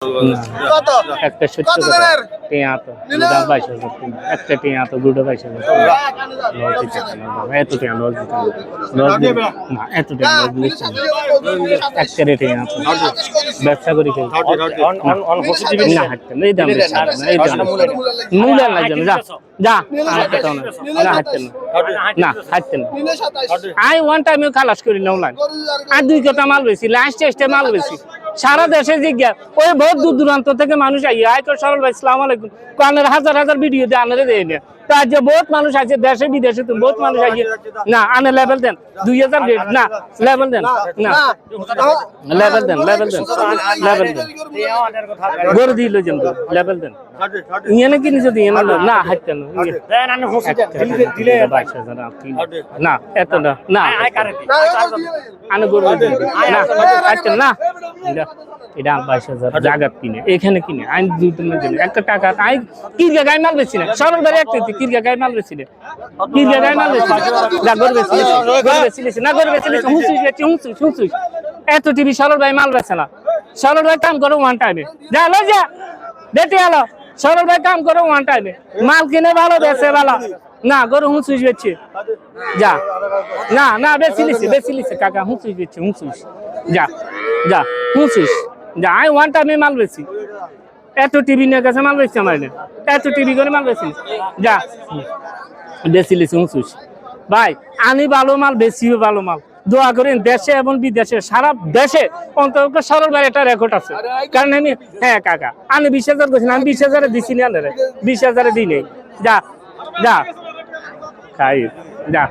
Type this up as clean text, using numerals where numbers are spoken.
একটা 70 টাকা টিয়া তো দুটা 22,000 একটা টিয়া তো দুটো 22,000 এত টিয়া লস না এত টিয়া লস দিচ্ছে একটা রেটে ব্যবসা করি খেয়ে না হাঁটতে এই দাম এই দাম মূল্য লাগছে না যা হাঁটতে না হাঁটতে না হাঁটতে না আই ওয়ান টাইমে খালাস করি না অনলাইন আর 2 কথা মাল বেশি লাস্ট টেস্টে মাল বেশি সারা দেশে জিজ্ঞাসা ওই বহুত দূর দূরান্ত থেকে মানুষ আই আইকর সরল ভাই আসসালামু আলাইকুম কানের হাজার হাজার ভিডিও দিয়ে আনারে দেয় না তা যে বহুত মানুষ আছে দেশে বিদেশে তো বহুত মানুষ আছে না আনে লেভেল দেন 2000 রেট না লেভেল দেন না লেভেল দেন লেভেল দেন লেভেল দেন গড় দিল যেন লেভেল দেন ইয়ে নাকি নিজে দিয়ে না হাঁটতে না দিলে 22,000 না এত না না আনে গড় দিন না হাঁটতে না এটা 22,000 জায়গা কিনে এখানে কিনে আইন 2-3 দিন একটা টাকা আই কিরগা গায় মাল বেশি না সরল বাড়ি একটা কিরগা গায় মাল বেশি না কিরগা গায় মাল বেশি যা গড় বেশি না গড় বেশি হুঁসুই এত টিভি সরল ভাই মাল বেছে না সরল ভাই কাম করো ওয়ান টাইমে যা লো যা দেখতে এলো সরল ভাই কাম করো ওয়ান টাইমে মাল কিনে ভালো বেছে ভালো না গরু হুঁসুই বেচছে যা না না বেশি লিছে কাকা হুঁসুই বেচছে হুঁসুই যা যা হুঁসুই যা আই ওয়ান টাইমে মাল বেশি এত টিভি নিয়ে গেছে মাল বেশি আমার এত টিভি করে মাল বেশি যা বেশি লিছে হুঁসুই ভাই আনি ভালো মাল বেশিও ভালো মাল দোয়া করেন দেশে এবং বিদেশে সারা দেশে অন্তত সরল ভাই একটা রেকর্ড আছে কারণ আমি হ্যাঁ কাকা আমি 20,000 করছি আমি 20,000 দিছি না 20,000 দিই নেই যা যা খাই যা